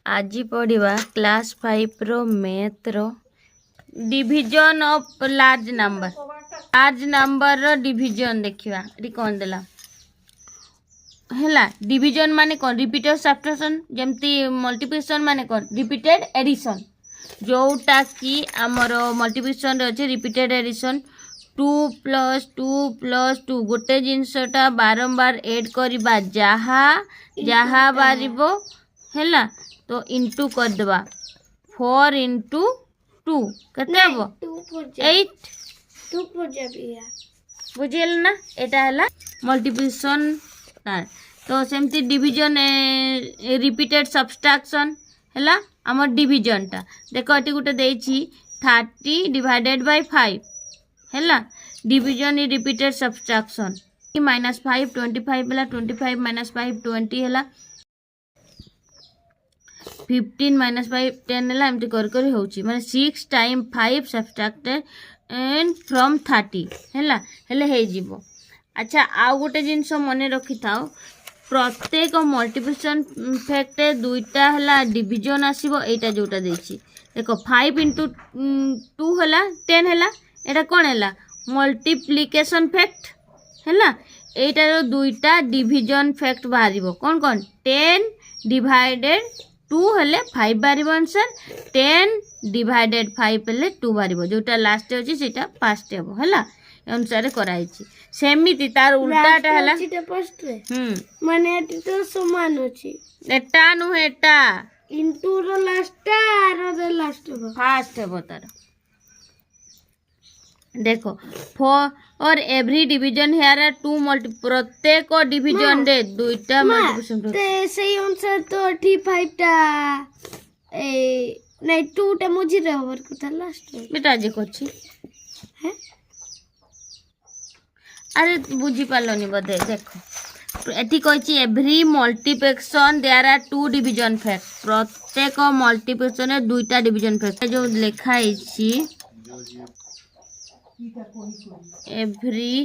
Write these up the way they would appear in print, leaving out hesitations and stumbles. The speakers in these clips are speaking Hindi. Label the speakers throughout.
Speaker 1: आज पढ़ा क्लास 5 रो मैथ रो डिविजन ऑफ लार्ज नंबर रो डिविजन देखिवा एटी कोन देला हैला डिविजन माने कोन रिपीटेड सब्ट्रैक्शन जेमती मल्टीप्लिकेशन माने कोन रिपीटेड एडिशन जोटा कि आमर मल्टीप्लिकेशन रे अछि रिपीटेड एडिशन 2 + 2 गोटे जिनसटा बारंबार ऐड करबा जहा बारिबो हैला तो इंटू कर देबा 4 × 2 केते हबो 8
Speaker 2: 2 4 जाबिया
Speaker 1: बुझिल ना एटा हला मल्टीप्लिकेशन तो सेमती डिविजन रिपीटेड सब्ट्रैक्शन हैला हमर डिविजन टा देखो एटी गुटे देछि 30 / 5 हैला डिविजन इ रिपीटेड सब्ट्रैक्शन -5 25 हला 25 - 5 20 हला 15 - 5 10 हला एमती कर कर होची माने 6 × 5 सब्ट्रैक्टेड एंड फ्रॉम 30 हैला हेले हे जीवो। अच्छा आ गोटे जिनस मने रखि थाओ प्रत्येक मल्टीप्लिकेशन फैक्ट दुईटा हला डिविजन आसीबो एटा जोटा देछि देखो 5 × 2 हला 10 हला एटा कोन हला मल्टीप्लिकेशन फैक्ट हैला एटार दुईटा डिविजन फैक्ट बाहरिबो कोन कोन 10 / 2 हेले 5 बारिबो आंसर 10 / 5 हेले 2 बारिबो जोटा लास्ट अछि सेटा फास्ट हेबो हैला अनुसार कराइछि सेमिति तार उल्टाटा हला
Speaker 2: फर्स्ट रे माने एटी तो समान अछि
Speaker 1: एटा नु एटा
Speaker 2: इनटू रो लास्ट आरो लास्ट हो
Speaker 1: फास्ट हेबो तार देखो for every division here are 2 multi प्रत्येक डिवीजन रे दुईटा मल्टीप्लिकेशन
Speaker 2: ते सही आंसर तो 85 टा ए नै 2 टा मुझी रे ओवर कथा लास्ट
Speaker 1: बेटा जे कोछि
Speaker 2: है
Speaker 1: अरे बुझी पालनी बदे देखो एठी कहछि every multiplication there are 2 division fact प्रत्येक मल्टीप्लिकेशन रे दुईटा डिवीजन फैक्ट जो लिखा आइछि every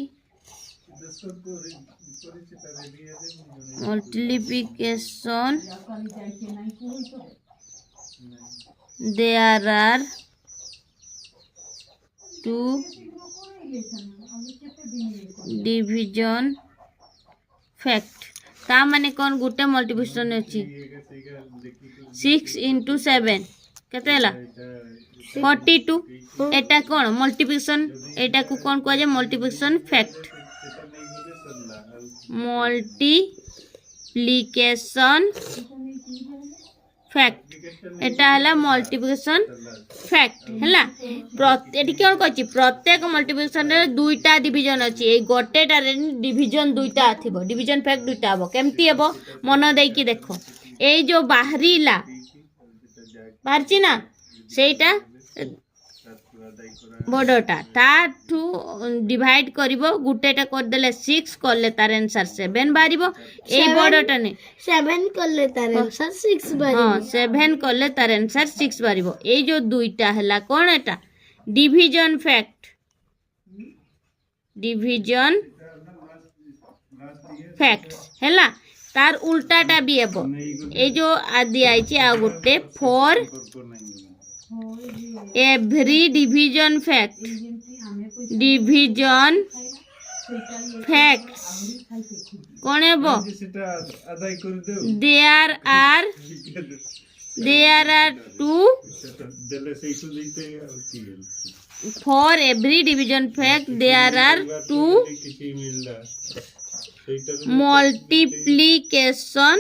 Speaker 1: multiplication there are 2 division fact ता माने कौन गुटे मल्टीप्लिकेशन अछि 6 × 7 केते हला 42 एटा कोन मल्टीप्लिकेशन एटा को कोन कहै जे मल्टीप्लिकेशन फैक्ट मल्टीप्लिकेशन फैक्ट एटा हला मल्टीप्लिकेशन फैक्ट हला एटी कोन कहछि प्रत्येक मल्टीप्लिकेशन रे दुईटा डिवीजन अछि ए गोटेटा रे डिवीजन दुईटा थिबो डिवीजन फैक्ट दुईटा हबो केमती हबो मन देई कि देखो ए जो बाहरीला बाहरछि ना सेटा बड़टा ताठू डिवाइड करिवो गुटेटा कर देले 6 करले तार आंसर 7 बारिबो ए बड़टा ने
Speaker 2: 7 करले तार आंसर 6 बारिबो
Speaker 1: हां 7 करले तार आंसर 6 बारिबो ए जो दुईटा हला कोन एटा डिवीजन फैक्ट हला तार उल्टाटा भी हेबो ए जो आदि आइछि आ गुटे 4 एवरी डिवीजन फैक्ट कौन है वो there are 2 for every division fact there are 2 multiplication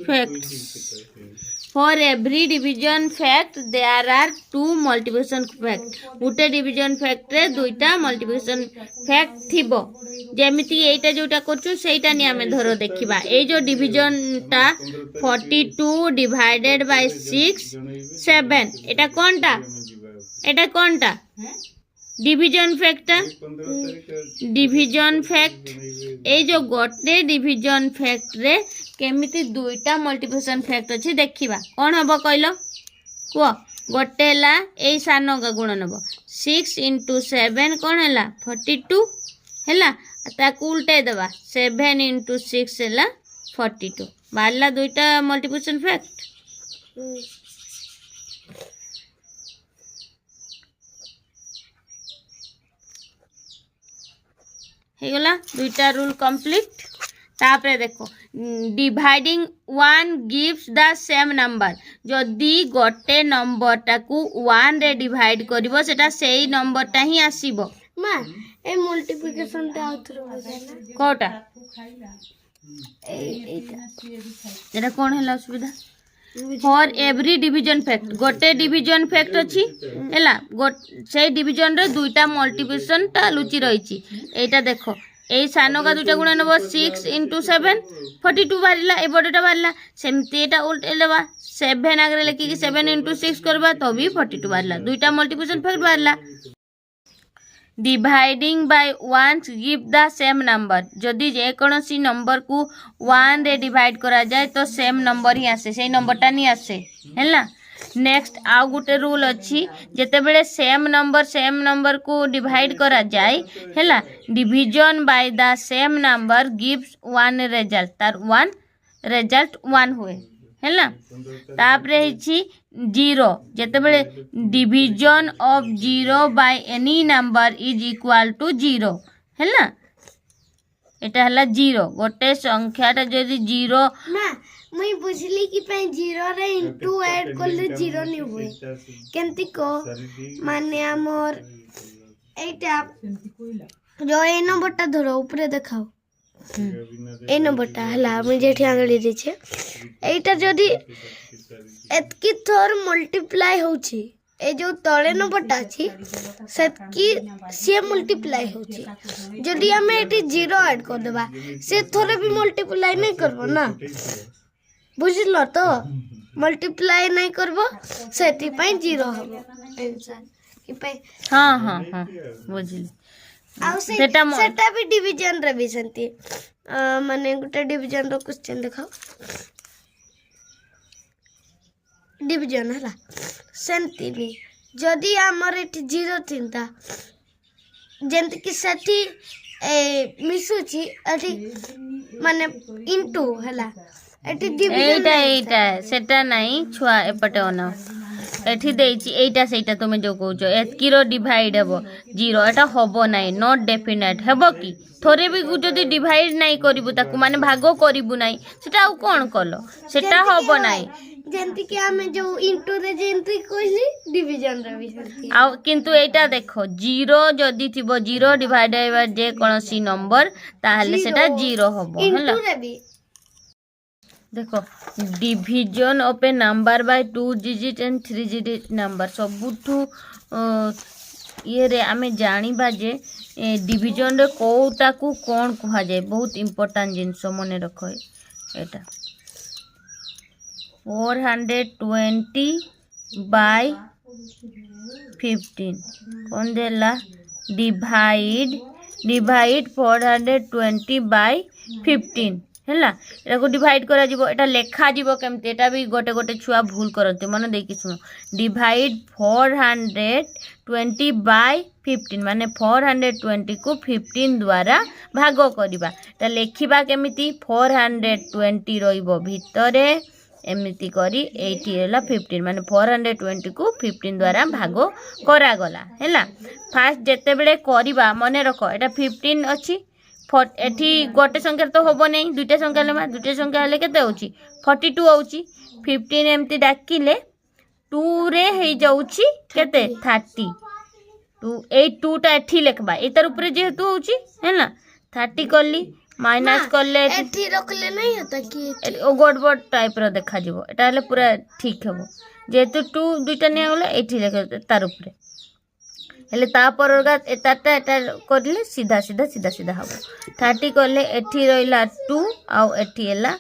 Speaker 1: facts for every division fact there are 2 multiplication fact गुटे डिवीजन फैक्ट रे दुईटा मल्टीप्लिकेशन फैक्ट थिबो जेमिति एटा जोटा करछु सेटा नि हमें धरो देखिबा ए जो डिवीजन टा 42 / 6 7 एटा कोनटा डिवीजन फैक्ट ए जो गोटे डिवीजन फैक्ट रे केमिति दुईटा मल्टीप्लिकेशन फैक्ट अछि देखिबा कोन हबो कहलो को गोटे हला ए सानो का गुण नबो 6 × 7 कोन हला 42 हला ताकू उल्टे दबा 7 × 6 हला 42 बाहरला दुईटा मल्टीप्लिकेशन फैक्ट हो गला दुईटा रूल कंप्लीट तापरे देखो dividing one gives the same number जदि गोटे नंबर टाकू वन रे डिवाइड करिवो सेटा सेही नंबर टा ही आसीबो
Speaker 2: मां ए मल्टीप्लिकेशन टा आउथरो बुझाना
Speaker 1: कोटा
Speaker 2: एटा
Speaker 1: एटा कोन हला असुविधा फॉर एवरी डिवीजन फैक्ट गोटे डिवीजन फैक्ट अछि हैला से डिवीजन रे दुईटा मल्टीप्लिकेशन टा लुचि रहिछि एटा देखो এই সানো কা দুইটা গুণ নেব 6 × 7 42 বাহারিলা এই বড়টা বাহারিলা সেমতি এটা উল্টে লেবা 7 আগে লিখি 7 × 6 করবা তো भी 42 বাহারিলা দুইটা মল্টিপ্লিকেশন ফ্যাক্ট বাহারিলা dividing by ones give the same number जदि जे कोनोसी नंबर को 1 रे डिवाइड करा जाए तो सेम नंबर ही आसे सेही नंबरटा नहीं आसे हैला नेक्स्ट आउ गुटे रूल अच्छी जेते बेले सेम नंबर को डिवाइड करा जाए हैला division by the same number gives one result तार वन रिजल्ट वन हुए हैला तापरे हिची जीरो जेते बेले division of zero by any number is equal to zero हैला एटा हला जीरो गोटे संख्याटा जदि जीरो
Speaker 2: ना मुई बुझली कि पे जीरो रे इनटू ऐड करले जीरो नहीं हुए केंती को माने हमर एटा जो ए नंबरटा धरो ऊपर देखाओ ए नंबरटा हला मुई जेठी आंगली देछे एटा जदि एतकी थोर मल्टीप्लाई होछि ए जो तळे नंबरटा अछि सेतकी से मल्टीप्लाई होछि जदि हमें एटी जीरो ऐड कर देबा से थोरे भी मल्टीप्लाई नहीं करबो ना बुझलो तो मल्टीप्लाई नहीं करबो सेति पई जीरो हबो आंसर कि पई
Speaker 1: हां हां हां बुझली
Speaker 2: आउ सेटा भी डिवीजन रे भी सेंती माने गुटे डिवीजन रो क्वेश्चन देखाओ डिवीजन हला सेंती भी जदि हमर एटी जीरो थिंता जेंत कि सेठी मिसुची एटी माने इनटू हला एटी डिवीजन
Speaker 1: एटा सेटा नहीं छुआ एपटे ओना एठी देछि एटा सेटा तुमे जो कहउछो एतकी रो डिवाइड हेबो जीरो एटा होबो नाही नॉट डेफिनेट हेबो कि थोरे भी जदि डिवाइड नाही करिवु ताकू माने भागो करिवु नाही सेटा आ कोन कलो सेटा होबो नाही
Speaker 2: जेंति कि हमें जो इनटू रे जेंति कहली डिवीजन रे भी
Speaker 1: आ किंतु एटा देखो जीरो जदि थिबो जीरो डिवाइड बाय जे कोनोसी नंबर ताहले सेटा जीरो होबो हला
Speaker 2: इनटू रे भी
Speaker 1: देखो division of a number by 2 digit and 3 digit number सबुठू ये रे आमे जानिबा जे डिवीजन रे कोटा को कोन कहा जाय बहुत इंपोर्टेंट जिंस मने रखो एटा 420 बाय 15 कोन देला डिवाइड 420 बाय 15 हैला एटा को डिवाइड करा जीवो एटा लेखा जीवो केमते एटा भी गोटे गोटे छुआ भूल करते मन देखि सुनो डिवाइड 420 बाय 15 माने 420 को 15 द्वारा भाग करिबा एटा लेखिबा केमिति 420 रहिबो भितरे एमिति करी 80 हैला 15 माने 420 को 15 द्वारा भाग करा गला हैला फास्ट जेते बेले करिबा मने रखो एटा 15 अछि एठी गोटे संख्या तो होबो नहीं दुईटा संख्या लेमा दुईटा संख्या हेले केते होची 42 होची 15 एमती डाकिले 2 रे हे जाउची केते 30 2 ए 2 टा एठी लेखबा एतर ऊपर जेहेतु होची हैना 30 करली माइनस करले
Speaker 2: एठी रखले नहीं होता कि
Speaker 1: ओ गोडबोड टाइप रो देखा जीवो एटा हेले पूरा ठीक हेबो जेहेतु 2 दुईटा ने होले एठी लेख तार ऊपर हेले तापर एताटा एटा करले सीधा सीधा सीधा सीधा हबो 30 करले एठी रहिला 2 आउ एठी हैला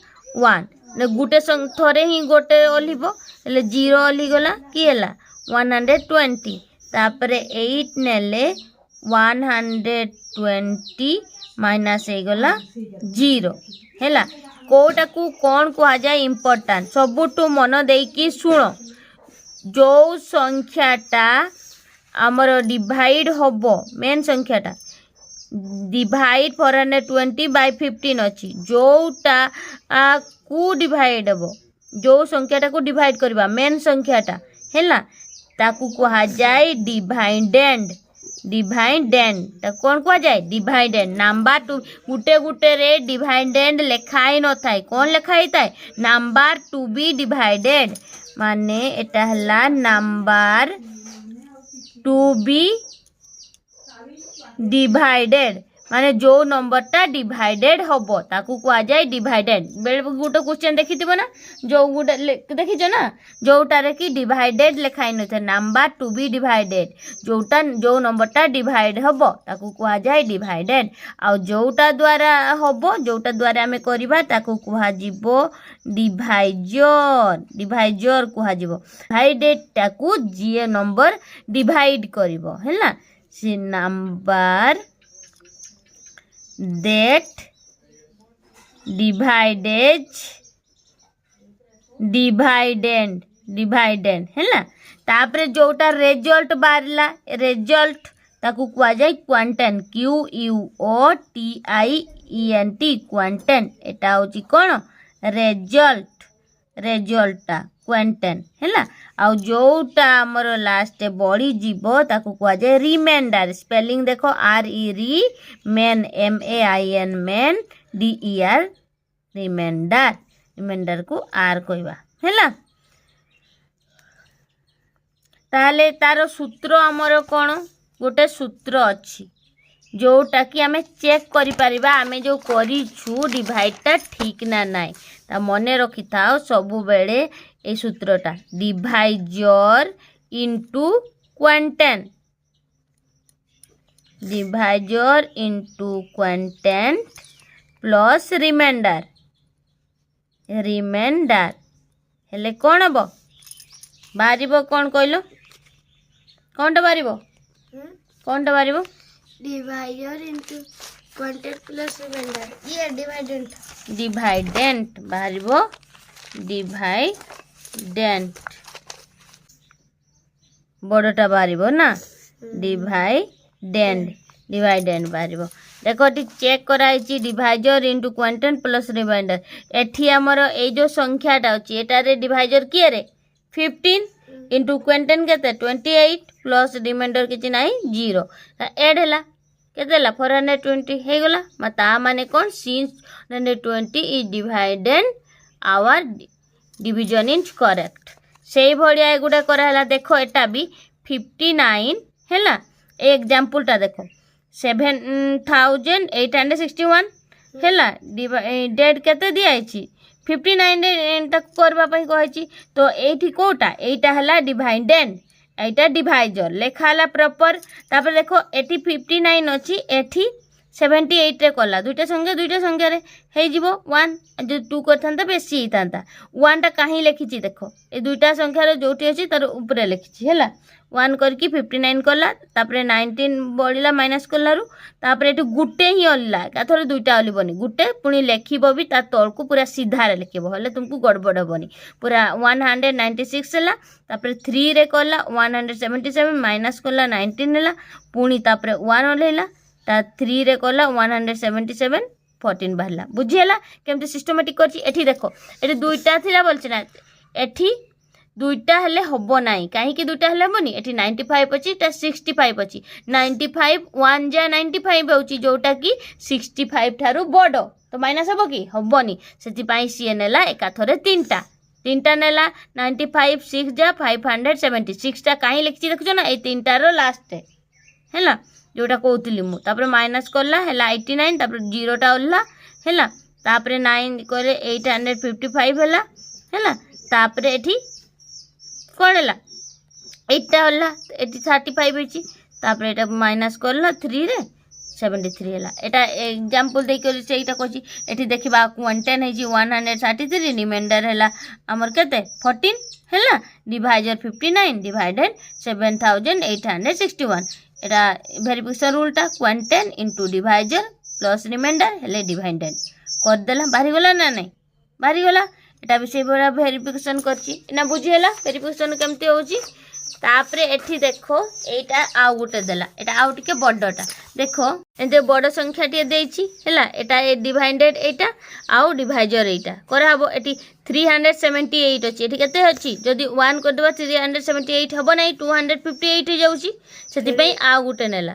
Speaker 1: 1 ने गुटे थरे ही गोटे ओलिबो हेले 0 ओली गला की हैला 120 तापरे 8 नेले 120 माइनस हे गला 0 हैला कोटा को कोन को आ जाय इंपोर्टेंट सबुटू मन देकी सुनो जो संख्याटा आमर डिवाइड होबो मेन संख्याटा डिवाइड 420 बाय 15 अच्छी जोटा को डिवाइड हम जो संख्याटा को डिवाइड करवा मेन संख्याटा है ताकू कहा जाए डिवाइडेंड डिवाइडेंड कौन कह जाए डिवाइडेंड नंबर टू गुटे गुटे रे डिवाइडेंड लेखाई न थाए कौन लेखाई थाए नंबर टू बी डिवाइडेड माने एटा हला नंबर टू बी डिवाइडेड माने जो नंबरटा डिवाइडेड हबो ताकू कहा जाए डिवाइडेड बेले गोटे क्वेश्चन देखिथिबो ना जो गोटे देखिछ ना जोटारे कि डिवाइडेड लेखाई न था नंबर टू बी डिवाइडेड जोटा जो नंबरटा डिवाइड हबो ताकू कहा जाए डिवाइडेड आ जोटा द्वारा हबो जोटा द्वारा हमें करबा ताकू कहा जिवो डिवाइजर डिवाइजर कहा जिवो डिवाइडेड ताकू जे नंबर डिवाइड करबो हैला से नंबर that डिवाइडेड है तापर जोटा रिजल्ट बाहरला रिजल्ट ताकू कुआ जाए क्वांटन QUOTIENT क्वांटन एटा होची कोन रिजल्टटा क्वांटन है आउ जोटा हमर लास्ट बॉडी जीवो ताकू कुआ जाए रिमाइंडर स्पेलिंग देखो RE main MAIN main DER remainder remainder को आर कहवा है ताले तार सूत्र हमर कोन गोटे सूत्र अच्छी जोटा कि आमे चेक करि परिबा आमे जो करिछु डिवाइडटा ठीक ना नाइ ता मने रखि थाओ सबु बेले ए सूत्रटा divisor into quotient divisor into quotient plus remainder remainder हेले कोन हबो बारिबो कोन कहलो कोनटा बारिबो कोनटा बारिबो
Speaker 2: divider into quotient plus remainder ये डिवाइडेंट
Speaker 1: डिवाइडेंट बारिबो डिवाइडेंट बड़टा बारिबो ना डिवाइडेंट डिवाइडेंट बारिबो देखो टी चेक कराई divisor into quotient plus remainder एठी हमर ए जो संख्याटा अछि एटारे डिवाइजर किए रे 15 इंटू क्वांटन केते 28 प्लस रिमाइंडर किछि नाही 0 ऐड हला केते हला 420 हे गला मता माने कोन since 420 is divided our division is correct सेही भलिया एगुडा करा हला देखो एटा भी 59 हैला एग्जांपल टा देखो 7861 हैला डेट केते दिया आइछि 59 तक करबा पई कहछि तो एठी कोटा एटा हला डिवाइडेड एटा डिवाइजर लेखा हला प्रॉपर तापर देखो एठी 59 अछि एठी 78 रे कला दुईटा संख्या रे हे जिवो 1 जो 2 करथांता बेसी हितांता 1 टा काहे लिखिछि देखो ए दुईटा संख्या रे जोटी अछि तार ऊपर लिखिछि हैला 1 करके 59 कला तापर 19 बढिला माइनस कलारु तापर एटु गुटे ही अल्ला काथरे दुईटा अली बनी गुटे पुनी लेखिबो भी ता तळ को पूरा सीधा रे लिखिबो हले तुमको गड़बड़ हबनी पूरा 196 हला तापर 3 रे कला 177 माइनस कला 19 हला पुनी तापर 1 अलेला ता 3 रे कला 177 14 बाहला बुझियला केमते सिस्टमैटिक करछि एठी देखो एठी दुईटा थिला बोलछि ना एठी दुईटा हेले हबो नाही काहे कि दुईटा हेले हबोनी एठी 95 अछि ता 65 अछि 95 1 जा 95 होछि जोटा कि 65 थारु बडो तो माइनस हबो कि हबोनी सेति पई सी नेला एकाथरे तीनटा नेला 95 6 जा 576 टा काहे लिखछि देखछो ना ए तीनटा रो लास्ट हैला जोटा कहउतली मु तापर माइनस करला हैला 89 तापर 0 टा ओल्ला हैला तापर 9 करे 855 हैला हैला तापर एठी कोन हैला 8 टा होला एठी 35 होची तापर एटा माइनस करला 3 रे 73 हैला एटा एग्जांपल दे के सेटा कहची एठी देखिबा क्वांटन है जी 133 रिमाइंडर हैला हमर केते 14 हैला डिवाइजर 59 डिवाइडेड 7861 एटा वेरिफिकेशन रूलटा quotient into divisor plus remainder हेले डिवाइडेड कर देला बाहरी गला ना नहीं बाहरी गला एटा भी से बड़ा वेरिफिकेशन करची ना बुझी हैला वेरिफिकेशन केमते होची तापरे एठी देखो एटा आउ गुटे देला एटा आउ टिके बडटा देखो एते बड संख्या टे देइछि हैला एटा डिवाइडेड एटा आउ डिवाइजर एटा करा हबो एठी 378 अछि एठी केते अछि जदी 1 कर देबा 378 हबो नै 258 जाउछि सेति पई आउ गुटे नेला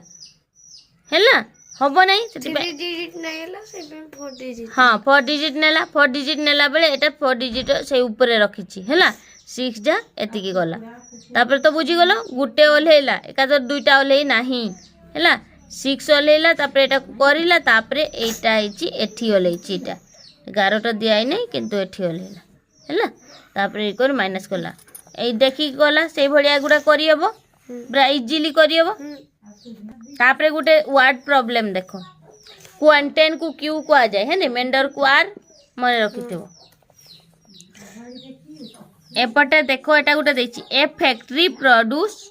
Speaker 1: हैला हबो नै सेति पई
Speaker 2: 3 डिजिट नेला 4 डिजिट
Speaker 1: हां 4 डिजिट नेला बेले एटा 4 डिजिट से ऊपर रखिछि हैला 6 जा एतिकी गला तापर तो बुझी गलो गुटे ओल्हेला एकादर दुईटा ओल्हेई नाही हैला 6 ओल्हेला तापर एटा करिला तापर एटा आइछि एठी ओल्हेछि एटा 11 टा दियाई नै किंतु एठी ओल्हेला हैला तापर ए कर माइनस कला ए देखि गला सेई भलिया गुडा करि हबो बड़ा इजीली करि हबो तापर गुटे वर्ड प्रॉब्लम देखो क्वांटेन को क्यू को आ जाए है ने मेंडर को आर मने रखिथिबो एपटे देखो एटा गुटे देछि a factory produce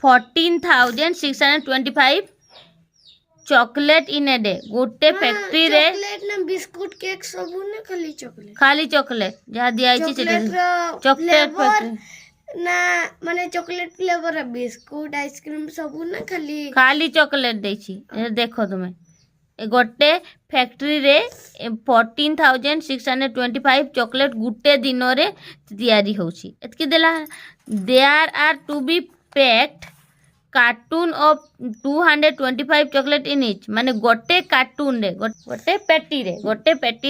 Speaker 1: 14,625 chocolate in a day गोटे फैक्ट्री रे
Speaker 2: चॉकलेट ना बिस्कुट केक सबु ना
Speaker 1: खाली चॉकलेट जहा दिया आइछि चॉकलेट फैक्ट्री
Speaker 2: ना माने चॉकलेट फ्लेवर बिस्कुट आइसक्रीम सबु ना
Speaker 1: खाली चॉकलेट देछि देखो तुमे गोटे फैक्ट्री रे 14,625 चॉकलेट गुटे दिन रे तैयारी होछि एतकी देला there are to be packed carton of 225 chocolate in each माने गोटे कार्टून रे गोटे पेटी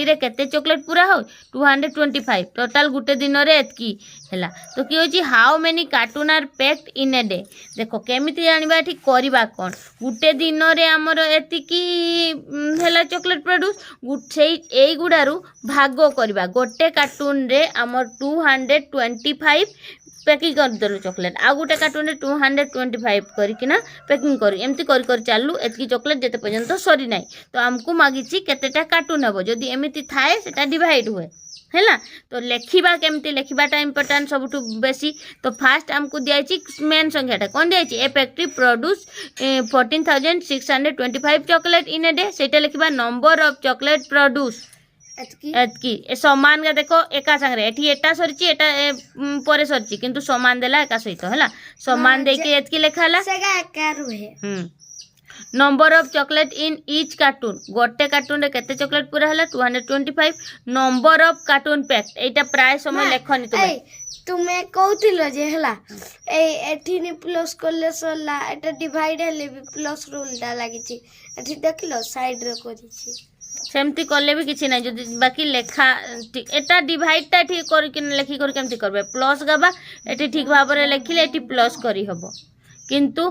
Speaker 1: रे केते चॉकलेट पूरा हो 225 टोटल गुटे दिन रे एतकी हैला तो कि होची how many carton are packed in a day देखो केमिति जानिबा ठीक करबा कोन गुटे दिन रे हमर एतिकी हैला चॉकलेट प्रोड्यूस सेई एई गुडारू भाग करबा गोटे कार्टून रे हमर 225 पैकिंग कर दलो चॉकलेट आ गोटे कार्टून रे 225 करिकिना पैकिंग करी एमती करी कर चालू एतकी चॉकलेट जते पर्यंत सरी नाही तो हमकु मागिछि केतेटा कार्टून हबो जदी एमिति थाए सेटा डिवाइड हुए हैला तो लेखिबा केमती लेखिबाटा इंपोर्टेंट सबटु बेसी तो फास्ट हमकु दियाछि मेन संख्याटा कोन दियाछि a factory produce 14,625 chocolate in a day सेटा लेखिबा नंबर ऑफ चॉकलेट प्रोड्यूस एतकी ए समान का देखो एका संगे एठी एटा सरची एटा परे सरची किंतु समान देला एका सहित हैला समान दे के एतकी लेखाला
Speaker 2: सेगा एका रुहे
Speaker 1: number of chocolate in each carton गोटे कार्टून रे केते चॉकलेट पूरा हला 225 नंबर ऑफ कार्टून पैक्ड एटा प्राय समय लेखनी
Speaker 2: तुमे कहतिलो जे हला ए एठी नि प्लस करले सरला एटा डिवाइड हेले भी प्लस रूल डा लागि छी एठी देखलो साइड रे करिछि
Speaker 1: सेमती करले भी किछि नै जदी बाकी लेखा एटा डिवाइड ता ठीक करि कि लेखि कर केमती करबे प्लस गाबा एटी ठीक भाबरे लेखिले एटी प्लस करी हबो किंतु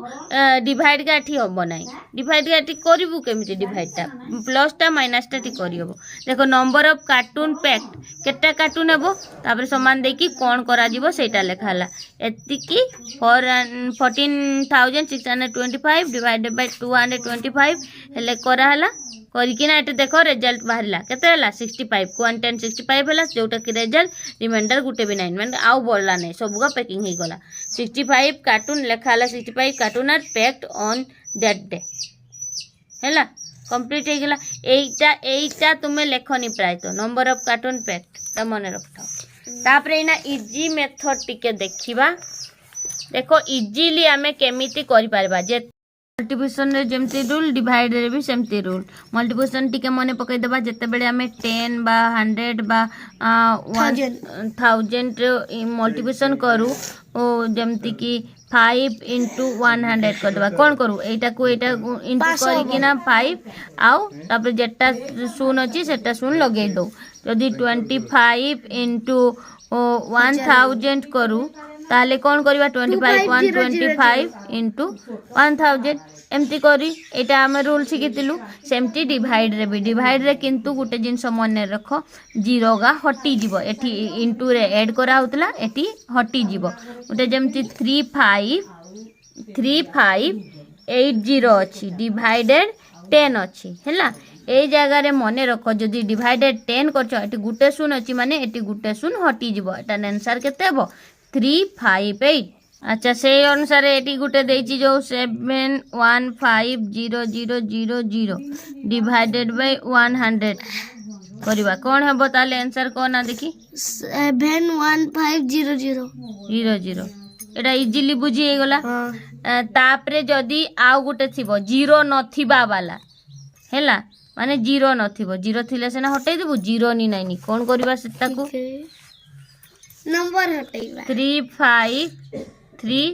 Speaker 1: डिवाइड का एठी हबो नै डिवाइड का एठी करिवु केमती डिवाइड ता प्लस ता माइनस ता ठीक करी हबो देखो नंबर ऑफ कार्टून पैक्ड केटा कार्टून हबो तापर समान देकी कोन करा जिवो सेटा लेखाला एतिकी 14,625 डिवाइडेड बाय 225 हेले करा हला करिकिना एटे देखो रिजल्ट बाहरला केते हला 65 क्वांटेन 65 हला जोटा कि रिजल्ट रिमाइंडर गुटे भी नहीं माने आउ बोलला नहीं सबगा पैकिंग हे गला 65 कार्टून लेखाला 65 carton are packed on that day हला कंप्लीट हे गला एटा तुमे लेखनी प्राय तो नंबर ऑफ कार्टून पैक्ड त मने रखथाओ तापरे इना इजी मेथड टिके देखिबा देखो इजीली हमें केमिति करि पारबा जे मल्टीप्लिकेशन रे जेमती रूल डिवाइड रे भी सेमती रूल मल्टीप्लिकेशन टिके मने पकई देबा जते बेले हमें 10 बा 100 बा 1000 रे मल्टीप्लिकेशन करू ओ जेमती की 5 into 100 कर देबा कोन करू एटा को एटा इनटू करी कि ना 5 आउ तापर जेटा शून्य अछि सेटा शून्य लगे दो यदि 25 into 1000 करू ताले कौन करिबा 25 125 into 1000 एमती करी एटा हम रूल शिखितिलु सेमती डिवाइड रे किंतु गुटे जिंस मन रखो जीरो गा हटी जीवो एठी इनटू रे ऐड करा होतला एठी हटी जीवो गुटे जेमती 3580 अछि डिवाइडेड 10 अछि हैला ए जगह रे मने रखो जदी डिवाइडेड 10 करछो एठी गुटे शून्य अछि माने एठी गुटे शून्य हटी जीवो एटा आंसर केते हबो 358 अच्छा से अनुसार एटी गुटे देछि जो 715000 डिवाइडेड बाय 100 करिबा कोन हबो ताले आंसर कोन ना देखि
Speaker 2: 71500
Speaker 1: 00 एटा इजिली बुझी गला
Speaker 2: हाँ
Speaker 1: तापरे जदी आउ गुटे थिबो जीरो नथिबा वाला हैला माने जीरो नथिबो जीरो थिले सेना हटै देबु जीरो नि नाइनी कोन करबा सेटाकू
Speaker 2: ठीक है नंबर हटेइबा
Speaker 1: 3 5 3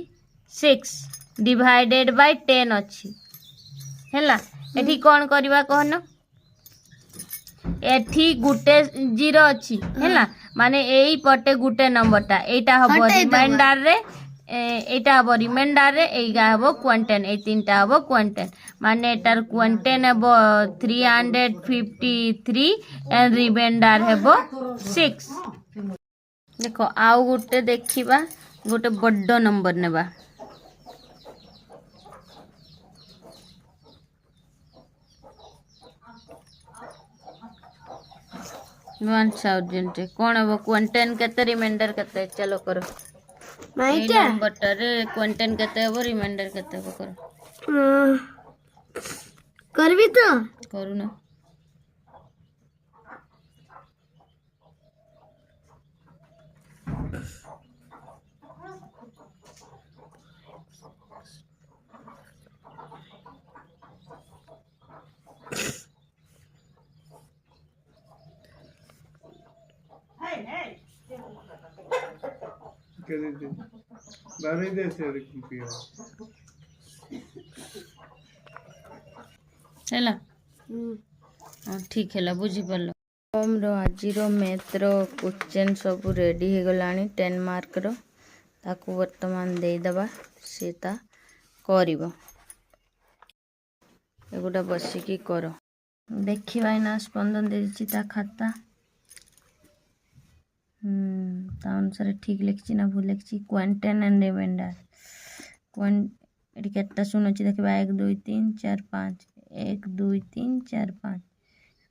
Speaker 1: 6 डिवाइडेड बाय 10 अछि हैला एठी कोन करबा कहन एठी गुटे जीरो अछि हैला माने एई पटे गुटे नंबरटा एटा हबो
Speaker 2: हटाई देबा।
Speaker 1: रिमाइंडर रे एटा हबो रिमाइंडर रे एइगा हबो क्वांटेन ए तीनटा हबो क्वांटेन माने एटार क्वांटेन हबो 353 एंड रिमाइंडर हबो 6 देखो आउ गुटे देखिबा गुटे बड्डो नंबर नेबा 1000 कौन हम क्वांटेन केते रिमाइंडर केते चलो करो
Speaker 2: माइटा
Speaker 1: नंबर रे क्वांटेन केते हबो रिमाइंडर केते हबो करो
Speaker 2: करबी तो
Speaker 1: करू ना ହେଲା ठीक है बुझी पार होम आज मैथ क्वेश्चन सब रेडी हो गलानी 10 मार्क रो ताकू वर्तमान देदबा सीता करिवो एगुटा बसिकी कर देखिबा ना स्पंदन देछि ता खाता ता अनुसार ठीक लिखछि ना भूल लिखछि क्वांटेन एंड रिमाइंडर एटी केटा सुन अछि देखिबा 1 2 3 4 5 1 2 3 4 5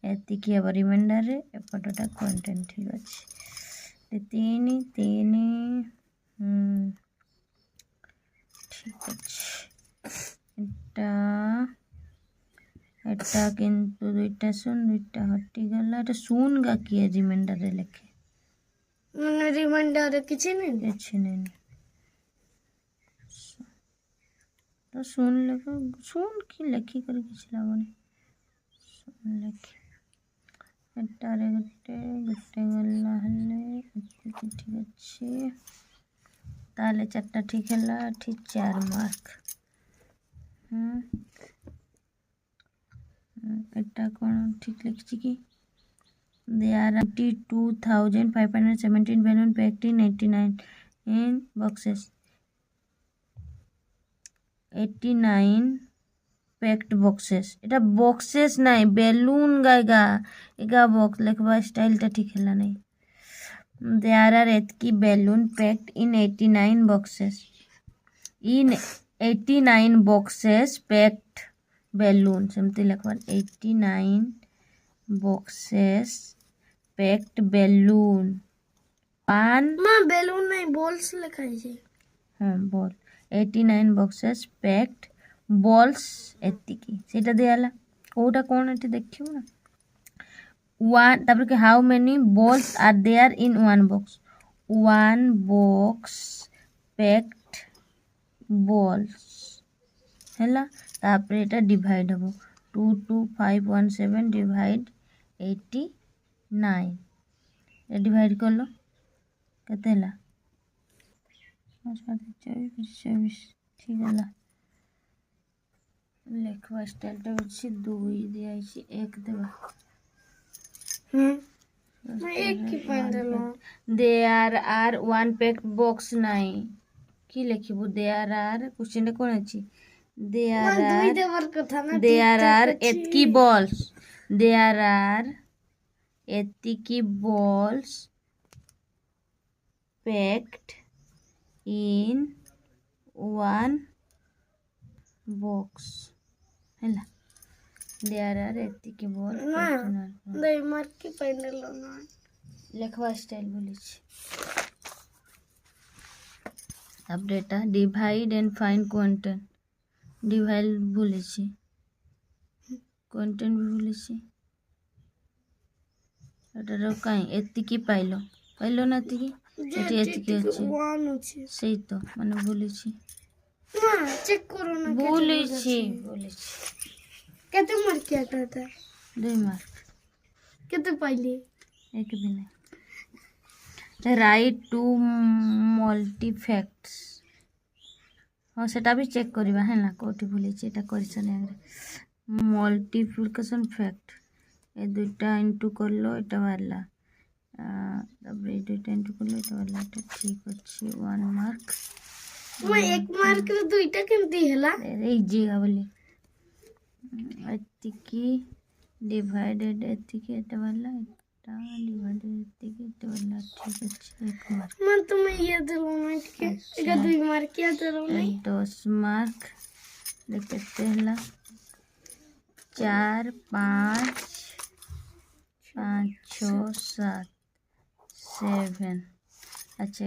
Speaker 1: एति की अब रिमाइंडर रे एपटटा क्वांटेन ठीक अछि 3 3 ठीक अछि एटा किंतु दुईटा सुन दुईटा हटी गला एटा सुन गा की रिमाइंडर रे लिखे
Speaker 2: मैंने रिमाइंडर किछि नहीं
Speaker 1: अच्छे नहीं तो सुन लेको सुन की लिखी कर किछ लाबनी सुन लिखी एटा रे गुटे गुटे गला हले ठीक अच्छे ताले चारटा ठीक हला ठीक 4 मार्क एटा कोन ठीक लिखछि की There are 82,517 balloon packed in 89 in boxes. 89 packed boxes. এটা boxes নাই balloon গায়গা এগা box লেখবা স্টাইলটা ঠিক হলা নাই There are etki balloon packed in 89 boxes. In 89 boxes packed balloon सेमती लेखबा 89 boxes packed balloon one
Speaker 2: मां बैलून नहीं बॉल्स लिखा है
Speaker 1: हाँ बॉल 89 boxes packed balls एतिकी सेटा दियाला कोटा कोन एटी देखियो ना one तापर के how many balls are there in one box one box packed balls हैला तापर एटा डिवाइड हबो 22517 डिवाइड 89 ये डिवाइड कर लो केते हला 24 ठीक हला लेखवा स्टाइल टा अछि 2 दिया अछि 1 देबा
Speaker 2: मैं एक की पैंडल
Speaker 1: there are one packed box नाही की लिखिबो देयर आर क्वेश्चन कोन अछि देयर
Speaker 2: दुई देवर कथा ना
Speaker 1: देयर आर एतकी बॉल्स देयर आर एतिकी balls packed in one box हैला there are एतिकी ball
Speaker 2: दई मार की पैंडल ना
Speaker 1: लेखवा स्टाइल बोली छी अब data divide and find quantum divide बोली छी क्वांटम भी बोली छी एटा काई एतिकी पाइलो ना एतिकी এটি এদিকে আছে
Speaker 2: ওয়ান আছে
Speaker 1: সেই তো মানে বলেছি
Speaker 2: না চেক করো না
Speaker 1: বলেছি
Speaker 2: কেতে মার্ক কিয়াটা था
Speaker 1: 2 মার্ক
Speaker 2: কেতে পাইলি
Speaker 1: एक भी नहीं राइट टू मल्टी फैक्ट्स हाँ सेटा भी चेक करिबा है ना कोठी भूलिछि एटा करिसन आगे मल्टीप्लिकेशन फैक्ट ए दुइटा इनटू करलो एटा वाला तब ए दुइटा इनटू करलो एटा वाला एटा ठीक अछि 1 मार्क
Speaker 2: मैं 1 मार्क रे दुइटा केमती हला
Speaker 1: अरे इजी बोली एतिकी डिवाइडेड एतिकी एटा वाला डिवाइडेड एतिकी एटा वाला ठीक अछि 1 मार्क
Speaker 2: मैं तुम्हें ये दलो ना के एका 2 मार्क क्या दलो ना
Speaker 1: 10 मार्क देखते हैं 4 5 5 6 7 7 अच्छा